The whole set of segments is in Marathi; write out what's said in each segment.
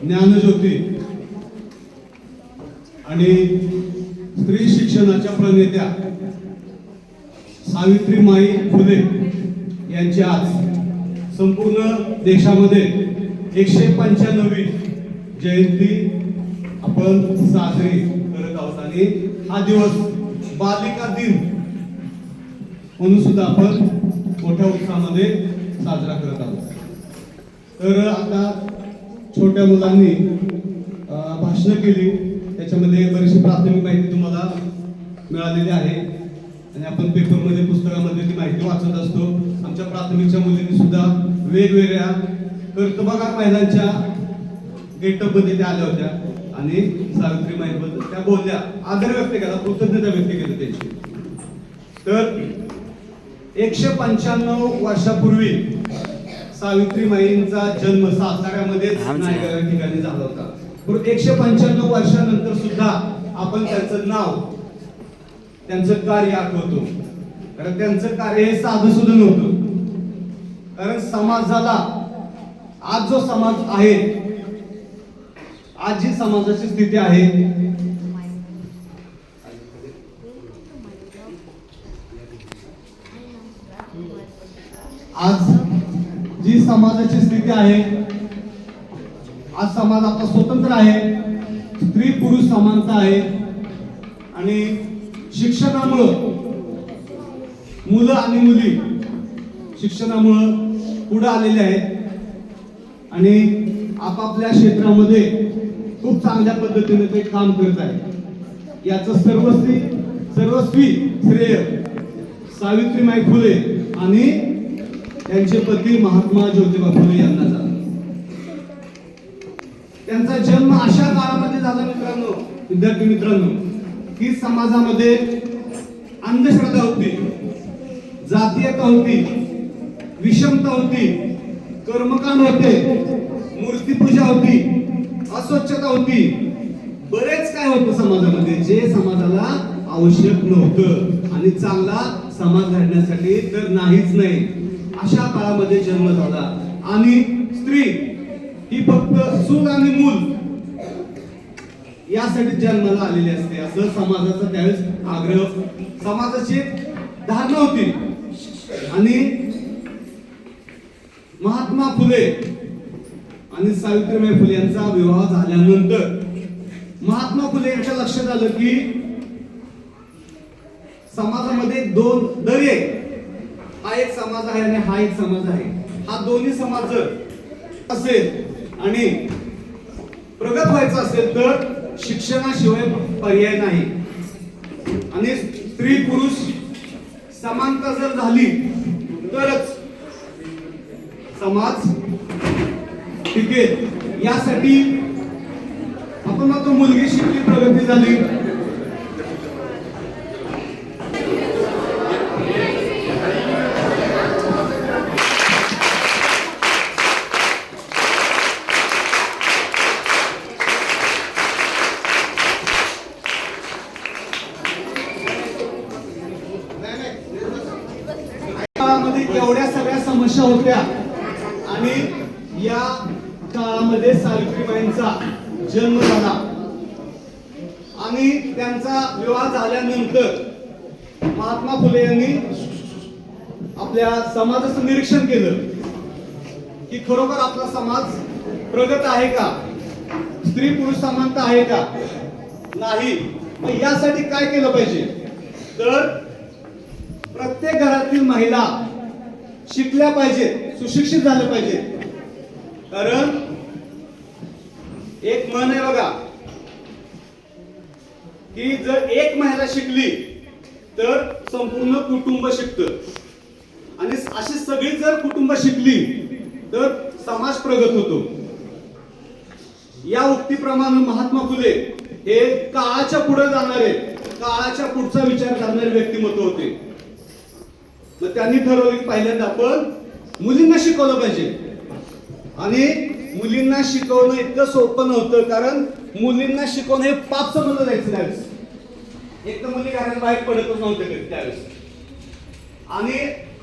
ज्ञानज्योती आणि स्त्री शिक्षणाच्या प्रणेत्या सावित्रीमाई फुले यांची आज संपूर्ण देशामध्ये 195वी जयंती आपण साजरी करत आहोत आणि हा दिवस बालिका दिन म्हणून सुद्धा आपण मोठ्या उत्साहामध्ये साजरा करत आहोत. तर आता छोट्या मुलांनी भाषण केली, त्याच्यामध्ये बरीचशी प्राथमिक माहिती तुम्हाला मिळालेली आहे आणि आपण पेपरमध्ये पुस्तकामध्ये ती माहिती वाचत असतो. आमच्या प्राथमिकच्या मुलींनी सुद्धा वेगवेगळ्या कर्तबगार महिलांच्या गेटअपमध्ये त्या आल्या होत्या आणि सावित्रीमाईबद्दल त्या बोलल्या, आदर व्यक्त केला, कृतज्ञता व्यक्त केली त्यांची. तर 195 वर्षापूर्वी सावित्रीमाईंचा जन्म साताऱ्यामध्ये नायगाव या ठिकाणी झाला होता. 195 वर्षानंतर सुद्धा आपण त्यांचं नाव, त्यांचं कार्य आठवतो. कारण त्यांचं कार्य हे साधं सुद्धा नव्हतं. कारण समाजाला आज जो समाज आहे, आज जी समाजाची स्थिती आहे, आज जी समाजाची स्थिती आहे, आज समाज आता स्वतंत्र आहे, स्त्री पुरुष समानता आहे आणि शिक्षणामुळं मुलं आणि मुली शिक्षणामुळं पुढे आलेले आहेत आणि आपापल्या क्षेत्रामध्ये खूप चांगल्या पद्धतीने ते काम करत आहे. याचं सर्वस्वी श्रेय सावित्रीमाई फुले आणि त्यांचे पती महात्मा ज्योतिबा फुले यांना झाला. त्यांचा जन्म अशा काळामध्ये झाला मित्रांनो, विद्यार्थी मित्रांनो, की समाजामध्ये अंधश्रद्धा होती, जातीयता होती, विषमता होती, कर्मकांड होते, मूर्तीपूजा होती, अस्वच्छता होती, बरेच काय होतं समाजामध्ये जे समाजाला आवश्यक नव्हतं आणि चांगला समाज घडण्यासाठी तर नाहीच नाही. अशा काळामध्ये जन्म झाला आणि स्त्री ही फक्त सून आणि मूल यासाठी जन्माला आलेली असते असं समाजाचा त्यावेळेस आग्रह, समाजाची धारणा होती. आणि महात्मा फुले आणि सावित्रीबाई फुले यांचा विवाह झाल्यानंतर महात्मा फुले यांच्या लक्षात आलं की समाजामध्ये दोन दरे, हा एक समाज आहे आणि हा एक समाज आहे. हा दोन्ही समाज जर असेल आणि प्रगत व्हायचं असेल तर शिक्षणाशिवाय पर्याय नाही. आणि स्त्री पुरुष समानता जर झाली तरच समाज टिकेल. यासाठी आपण म्हणतो मुलगी शिकली प्रगती झाली. एवढ्या सगळ्या समस्या होत्या आणि या काळामध्ये सावित्रीबाईंचा जन्म झाला आणि त्यांचा विवाह झाल्यानंतर महात्मा फुले यांनी आपल्या समाजाचं निरीक्षण केलं की खरोखर आपला समाज प्रगत आहे का, स्त्री पुरुष समानता आहे का, नाही. मग यासाठी काय केलं पाहिजे तर प्रत्येक घरातील महिला शिकल्या पाहिजेत, सुशिक्षित झाल्या पाहिजेत. कारण एक म्हण आहे बघा की जर एक महिला शिकली तर संपूर्ण कुटुंब शिकतं आणि अशी सगळी जर कुटुंब शिकली तर समाज प्रगत होतो. या उक्तीप्रमाणे महात्मा फुले हे काळाच्या पुढे जाणारे, काळाच्या पुढचा विचार करणारे व्यक्तिमत्व होते. मग त्यांनी ठरवलं की पहिल्यांदा आपण मुलींना शिकवलं पाहिजे आणि मुलींना शिकवणं इतकं सोपं नव्हतं कारण मुलींना शिकवणं हे पाप समजलं जायचं त्यावेळेस. एक तर मुली घरात बाहेर पडतच नव्हते त्यावेळेस आणि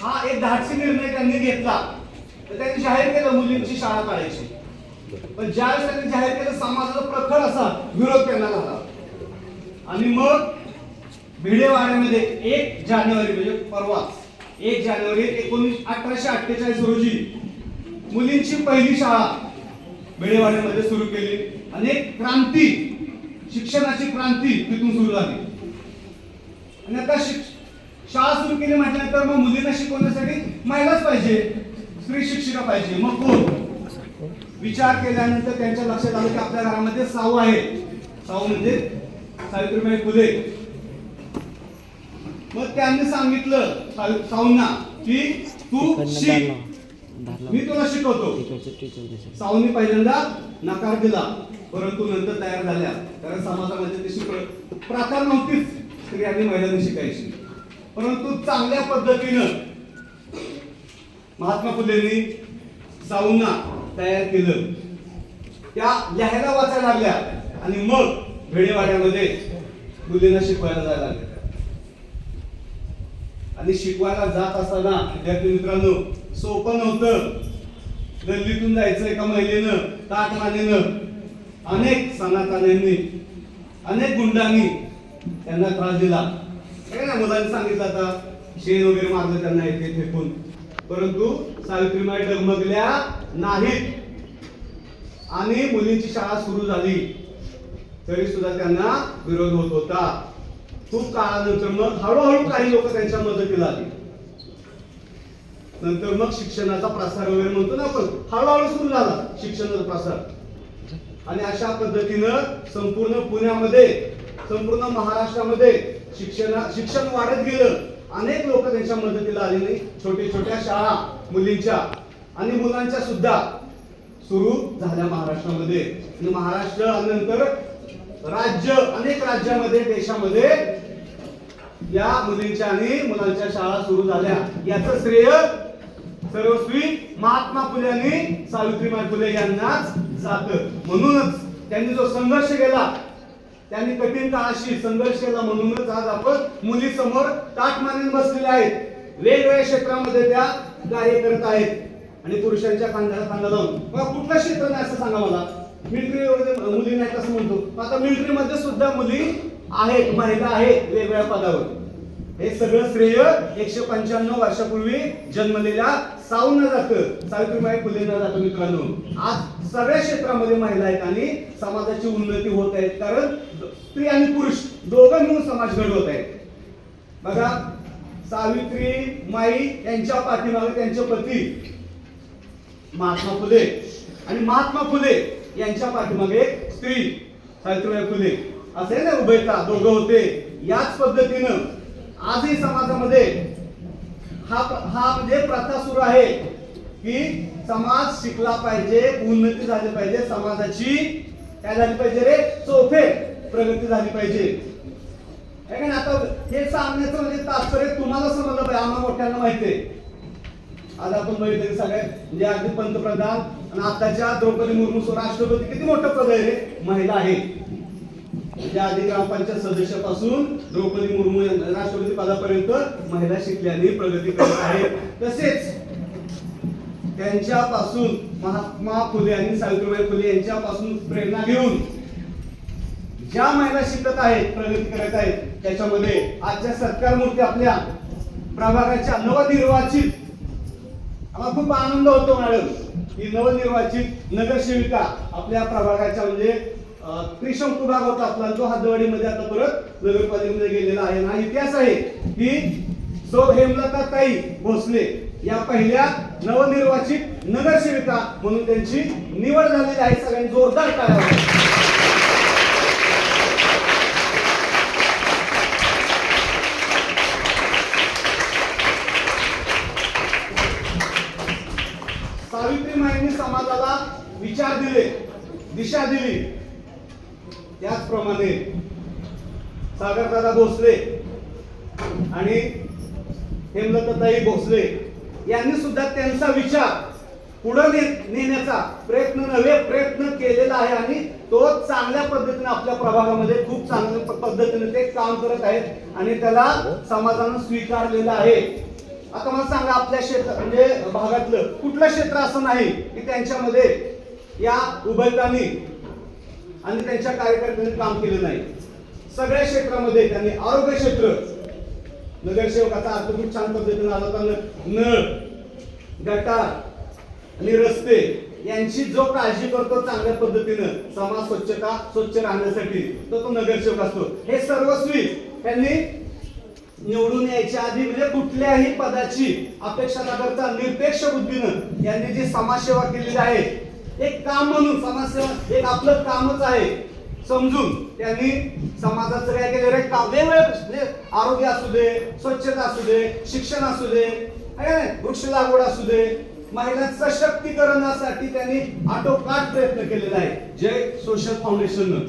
हा एक धाडसी निर्णय त्यांनी घेतला तर त्यांनी जाहीर केलं मुलींची शाळा काढायची. पण ज्यावेळेस त्यांनी जाहीर केलं समाजाचा प्रखर असा विरोध करण्यात आला आणि मग भिडेवाड्यामध्ये 1 जानेवारी म्हणजे परवाच 1 जानेवारी 1848 रोजी मुलींची पहिली शाळा भिडेवाड्यामध्ये सुरू केली आणि एक क्रांती, शिक्षणाची क्रांती तिथून सुरू झाली. आणि आता शाळा सुरू केली म्हटल्यानंतर मग मुलींना शिकवण्यासाठी महिलाच पाहिजे, स्त्री शिक्षिका पाहिजे. मग कोण? विचार केल्यानंतर त्यांच्या लक्षात आलं की आपल्या घरामध्ये साऊ आहे. साऊ म्हणजे सावित्रीबाई फुले. मग त्यांनी सांगितलं साऊंना की तू शिक, मी तुला शिकवतो. साऊंनी पहिल्यांदा नकार दिला, परंतु नंतर तयार झाल्या. कारण समाजामध्ये तशी प्रथा नव्हतीच स्त्रियांनी महिलांनी शिकायची. परंतु चांगल्या पद्धतीनं महात्मा फुलेंनी साऊंना तयार केलं. त्या लिहायला वाचायला लागल्या आणि मग भिडेवाड्यामध्ये मुलींना शिकवायला जायला लागल्या. आणि शिकवायला जात असताना विद्यार्थी मित्रांनो सोपं नव्हतं. गल्लीतून जायचं एका महिलेनं, ताटमानेनं, अनेक सनातन्यांनी, अनेक गुंडांनी त्यांना त्रास दिला. मुलांनी सांगितलं आता शेण वगैरे मारलं त्यांना इथे फेकून, परंतु सावित्रीबाई डगमगल्या नाहीत आणि मुलींची शाळा सुरू झाली. तरी सुद्धा त्यांना विरोध होत होता. खूप काळानंतर मग हळूहळू काही लोक त्यांच्या मदतीला आली. नंतर मग शिक्षणाचा प्रसार वगैरे म्हणतो ना आपण, हळूहळू सुरू झाला शिक्षणाचा प्रसार. आणि अशा पद्धतीनं संपूर्ण पुण्यामध्ये, संपूर्ण महाराष्ट्रामध्ये शिक्षण वाढत गेलं. अनेक लोक त्यांच्या मदतीला आले नाही. छोट्या छोट्या शाळा मुलींच्या आणि मुलांच्या सुद्धा सुरू झाल्या महाराष्ट्रामध्ये. आणि महाराष्ट्र नंतर राज्य, अनेक राज्यामध्ये, देशामध्ये या मुलींच्या आणि मुलांच्या शाळा सुरू झाल्या. याचं श्रेय सर्वस्वी महात्मा फुले आणि सावित्रीबाई फुले यांनाच जातं. म्हणूनच त्यांनी जो संघर्ष केला, त्यांनी कठीण काळाशी संघर्ष केला, म्हणूनच आज आपण मुली समोर ताटमानेने बसलेले आहेत. वेगवेगळ्या क्षेत्रामध्ये त्या कार्य करत आहेत आणि पुरुषांच्या खांद्याला खांदा लावून. कुठलं क्षेत्र नाही असं सांगा मला. मिलिटरी मुली नाहीत असं म्हणतो. आता मिलिटरी मध्ये सुद्धा मुली आहेत, महिला आहेत वेगवेगळ्या पदावर. हे सगळं श्रेय 195 वर्षापूर्वी जन्मलेल्या साऊंना जातं, सावित्रीबाई फुलेंना जातं. मित्रांनो आज सगळ्या क्षेत्रामध्ये महिला आहेत आणि समाजाची उन्नती होत आहे. कारण स्त्री आणि पुरुष दोघं मिळून समाज घडवत आहेत. बघा सावित्रीबाई यांच्या पाठीमागे त्यांचे पती महात्मा फुले आणि महात्मा फुले यांच्या पाठीमागे स्त्री सावित्रीबाई फुले असे ना उभयता दोघं होते. याच पद्धतीनं आजही समाजामध्ये हा म्हणजे प्रथा सुरू आहे की समाज शिकला पाहिजे, उन्नती झाली पाहिजे, समाजाची काय झाली पाहिजे रे, चौफे प्रगती झाली पाहिजे. आता हे सांगण्याचं म्हणजे तात्पर्य तुम्हाला समजलं पाहिजे, आम्हाला मोठ्यांना माहिती आहे. आज आपण बघितलं सगळे म्हणजे अगदी पंतप्रधान आणि आताच्या द्रौपदी मुर्मू राष्ट्रपती किती मोठं पद आहे रे, महिला आहे. म्हणजे आधी ग्रामपंचायत सदस्यापासून द्रौपदी मुर्मू राष्ट्रपती पदापर्यंत महिला शिकल्याने प्रगती करत आहेत. तसेच त्यांच्यापासून महात्मा फुले आणि सावित्रीबाई फुले यांच्यापासून प्रेरणा घेऊन ज्या महिला शिकत आहेत, प्रगती करत आहेत, त्याच्यामध्ये आजच्या सत्कार मूर्ती आपल्या प्रभागाच्या नवनिर्वाचित, आम्हाला खूप आनंद होतो मॅडम, ही नवनिर्वाचित नगरसेविका आपल्या प्रभागाच्या म्हणजे त्रिशंकू भाग होता आपला, तो हदवाडीमध्ये आता परत नगरपालिकेमध्ये गेलेला आहे. हा इतिहास आहे की सौ हेमलताताई भोसले या पहिल्या नवनिर्वाचित नगरसेविका म्हणून त्यांची निवड झालेली आहे. सगळ्यांनी जोरदार टाळ्या. सावित्रीबाईंनी समाजाला विचार दिले, दिशा दिली. त्याचप्रमाणे सागरदादा भोसले आणि हेमलताताई भोसले यांनी सुद्धा त्यांचा विचार पुढे नेण्याचा प्रयत्न केलेला आहे आणि तो चांगल्या पद्धतीने आपल्या प्रभागामध्ये खूप चांगल्या पद्धतीने ते काम करत आहेत आणि त्याला समाजानं स्वीकारलेलं आहे. आता मला सांगा, आपल्या क्षेत्र म्हणजे भागातलं कुठलं क्षेत्र असं नाही की त्यांच्यामध्ये या उभयतांनी आणि त्यांच्या कार्यकर्त्यांनी काम केलं नाही. सगळ्या क्षेत्रामध्ये त्यांनी आरोग्य क्षेत्र, नगरसेवकाचा अर्थ खूप छान पद्धतीने आला होता. नळ, गटार आणि रस्ते यांची जो काळजी करतो चांगल्या पद्धतीनं समाज स्वच्छ राहण्यासाठी तो नगरसेवक असतो. हे सर्वस्वी त्यांनी निवडून यायच्या आधी म्हणजे कुठल्याही पदाची अपेक्षा न करता निरपेक्ष बुद्धीनं यांनी जी समाजसेवा केलेली आहे, एक काम म्हणून समाजसेवा एक आपलं कामच आहे समजून त्यांनी समाजाचं काय केलेलं आहे, वेगवेगळे आरोग्य असू दे, स्वच्छता असू दे, शिक्षण असू दे, वृक्ष लागवड असू दे, महिलांचं सशक्तीकरणासाठी त्यांनी आटोकाट प्रयत्न केलेला आहे जय सोशल फाउंडेशननं.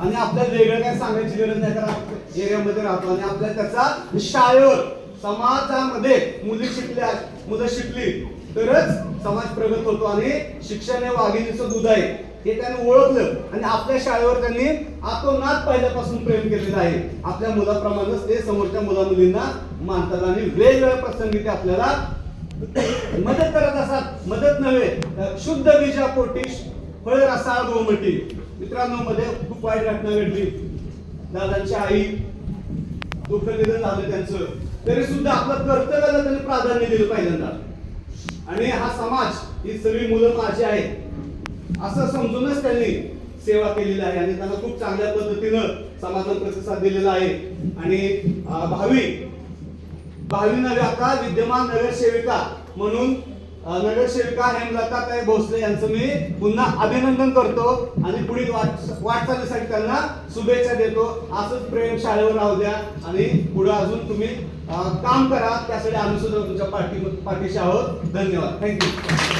आणि आपल्याला वेगळं काय सांगायची गरज नाही, कारण एरियामध्ये राहतो आणि आपल्या त्याचा शाळेवर समाजामध्ये मुलं शिकली तरच समाज प्रगत होतो आणि शिक्षण हे वाघिणीचं दूध आहे हे त्यांनी ओळखलं आणि आपल्या शाळेवर त्यांनी आतोनात पहिल्यापासून प्रेम केलेलं आहे. आपल्या मुलाप्रमाणेच ते समोरच्या मुला-मुलींना मानतात आणि वेगवेगळ्या प्रसंगी ते आपल्याला मदत करत असतात. मदत नव्हे, शुद्ध बीजापोटी फळ रसाळ गोमटी. मित्रांनो, मध्ये खूप वाईट घटना घडली. दादांची आई दुःख निधन झालं त्यांचं, तरी सुद्धा आपलं कर्तव्याला त्यांनी प्राधान्य दिलं पहिल्यांदा. आणि हा समाज, ही सगळी मुलं माझी आहेत असं समजूनच त्यांनी सेवा केलेली आहे आणि त्यांना खूप चांगल्या पद्धतीनं समाजाला प्रतिसाद दिलेला आहे. आणि भावी नव्हे आता विद्यमान नगरसेविका म्हणून नगरसेविका हेमलताताई भोसले यांचं मी पुन्हा अभिनंदन करतो आणि पुढील वाटचालीसाठी त्यांना शुभेच्छा देतो. असंच प्रेम शाळेवर राहू द्या आणि पुढे अजून तुम्ही काम करा, त्यासाठी आम्ही सुद्धा तुमच्या पाठीशी आहोत. धन्यवाद. थँक्यू.